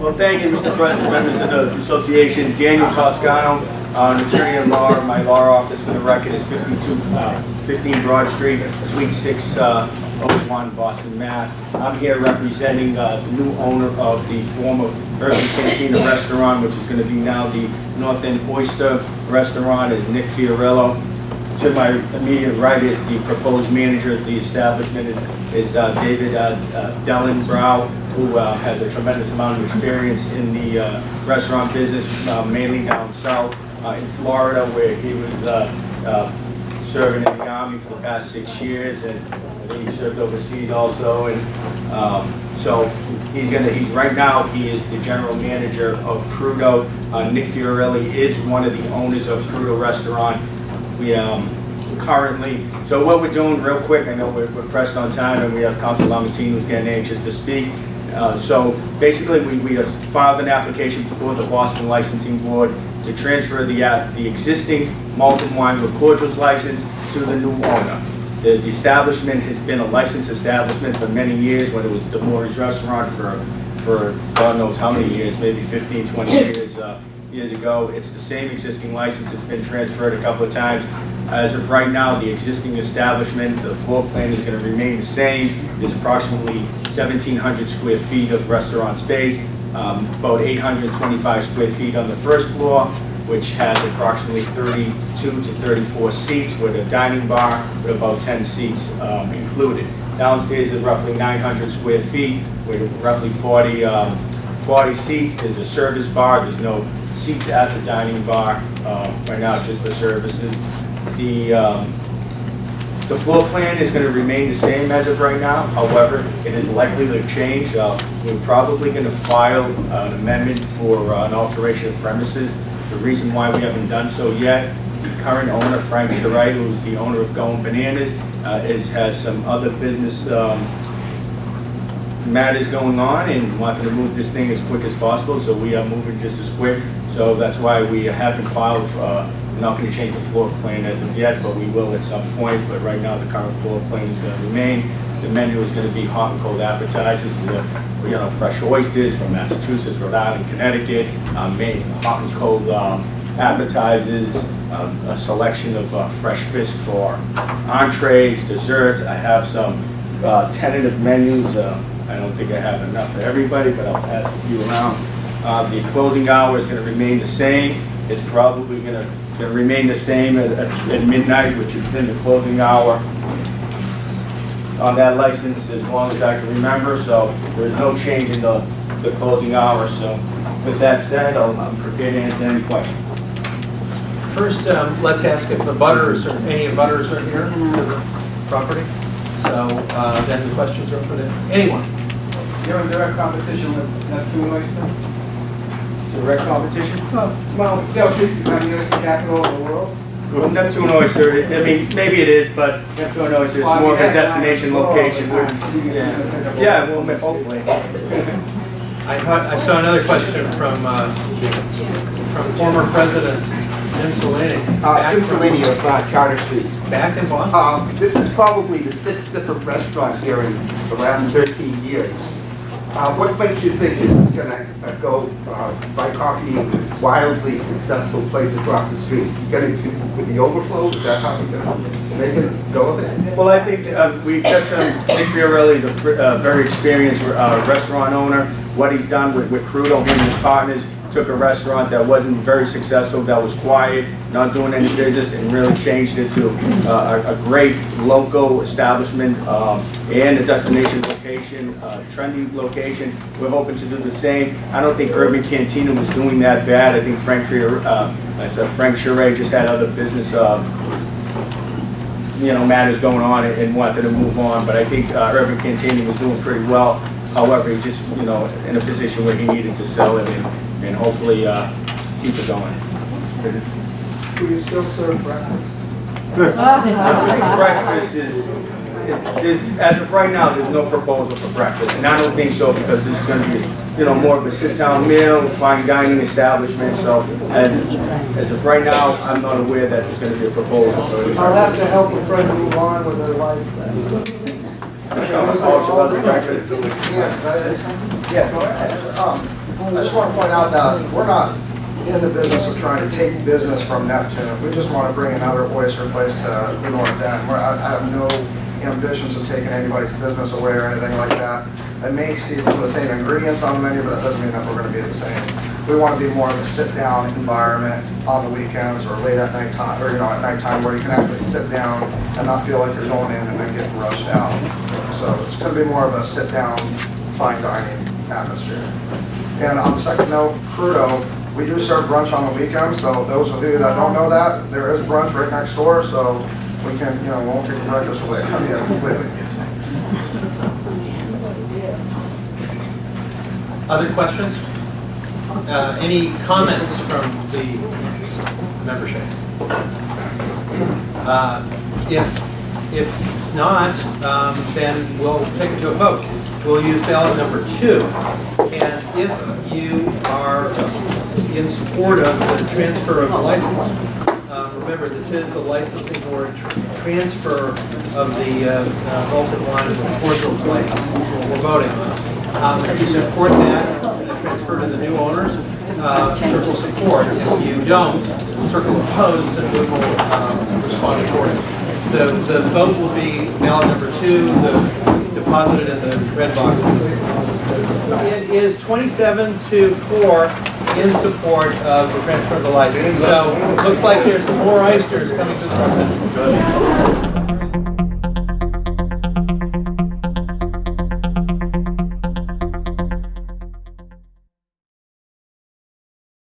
Well, thank you, Mr. President, members of the association. Daniel Toscano, an attorney at law. My law office, for the record, is 15 Broad Street, Suite 601, Boston, Mass. I'm here representing the new owner of the former Urban Cantina restaurant, which is going to be now the End Oyster restaurant, is Nick Fiorillo. To my immediate right is the proposed manager of the establishment, is David Dellenbrow, who has a tremendous amount of experience in the restaurant business, mainly down south in Florida, where he was serving in the Army for the past 6 years, and I think he served overseas also. And so he's right now he is the general manager of Crudo. Nick Fiorillo is one of the owners of Crudo Restaurant. We currently, so what we're doing real quick, I know we're pressed on time and we have Council Lamartine who's getting anxious to speak. So basically we have filed an application before the Boston Licensing Board to transfer the existing malt and wine with cordials license to the new owner. The establishment has been a licensed establishment for many years, when it was DeMaury's Restaurant for God knows how many years, maybe 15, 20 years ago. It's the same existing license. It's been transferred a couple of times. As of right now, the existing establishment, the floor plan is going to remain the same. There's approximately 1,700 square feet of restaurant space, about 825 square feet on the first floor, which has approximately 32 to 34 seats with a dining bar with about 10 seats included. Downstairs is roughly 900 square feet with roughly 40 seats. There's a service bar. There's no seats at the dining bar. Right now it's just for services. The floor plan is going to remain the same as of right now. However, it is likely to change. We're probably going to file an amendment for an alteration of premises. The reason why we haven't done so yet, the current owner, Frank Cherai, who's the owner of Going Bananas, has some other business matters going on and wanting to move this thing as quick as possible, so we are moving just as quick. So that's why we haven't filed. We're not going to change the floor plan as of yet, but we will at some point. But right now, the current floor plan is going to remain. The menu is going to be hot and cold appetizers. Fresh oysters from Massachusetts, Rhode Island, Connecticut. Made hot and cold appetizers. A selection of fresh fish for entrees, desserts. I have some tentative menus. I don't think I have enough for everybody, but I'll pass a few around. The closing hour is going to remain the same. It's probably going to remain the same at midnight, which has been the closing hour on that license as long as I can remember. So there's no change in the closing hour. So with that said, I'm prepared to answer any questions. First, let's ask if any abutters are here for the property. So then the questions are open to anyone. You're in direct competition with Neptune Oyster? Direct competition? Well, sales 69 years the capital of the world. Well, Neptune Oyster, I mean, maybe it is, but Neptune Oyster is more of a destination location. Yeah, well, hopefully. I saw another question from former President Jim Salem. Jim Salem of Charter Street. Back in Boston? This is probably the 6th different restaurant here in the last 13 years. What makes you think this is going to go by copying wildly successful places across the street? You get it with the overflow? Is that how you're going to make it go with it? Well, I think we've got Nick Fiorillo, a very experienced restaurant owner. What he's done with Crudo, him and his partners, took a restaurant that wasn't very successful, that was quiet, not doing any business, and really changed it to a great local establishment and a destination location, trendy location. We're hoping to do the same. I don't think Urban Cantina was doing that bad. I think Frank Cherai just had other business matters going on and wanted to move on. But I think Urban Cantina was doing pretty well. However, he's just in a position where he needed to sell it and hopefully keep it going. Do you still serve breakfast? Breakfast is, as of right now, there's no proposal for breakfast, and I don't think so because this is going to be, more of a sit-down meal, fine dining establishment. So, as of right now, I'm not aware that there's going to be a proposal. I'll have to help a friend move on with her life. Breakfast. Yeah, go ahead. I just want to point out that we're not in the business of trying to take business from Neptune. We just want to bring another oyster place to the north end. I have no ambitions of taking anybody's business away or anything like that. I may see some of the same ingredients on the menu, but that doesn't mean that we're going to be the same. We want to be more of a sit-down environment on the weekends or late at nighttime, or at nighttime, where you can actually sit down and not feel like you're going in and then getting rushed out. So it's going to be more of a sit-down, fine dining atmosphere. And on the second note, Crudo, we do serve brunch on the weekends, so those of you that don't know that, there is brunch right next door, so we can, won't take the breakfast away from you completely. Other questions? Any comments from the membership? If not, then we'll take it to a vote. We'll use ballot number 2. And if you are in support of the transfer of the license, remember this is a licensing board transfer of the Baltic wine and cordials license we're voting on. If you support that, transfer to the new owners, circle support. If you don't, circle opposed, and we will respond accordingly. The vote will be ballot number 2, deposited in the red box. It is 27-4 in support of the transfer of the license. So it looks like there's more oysters coming to the front.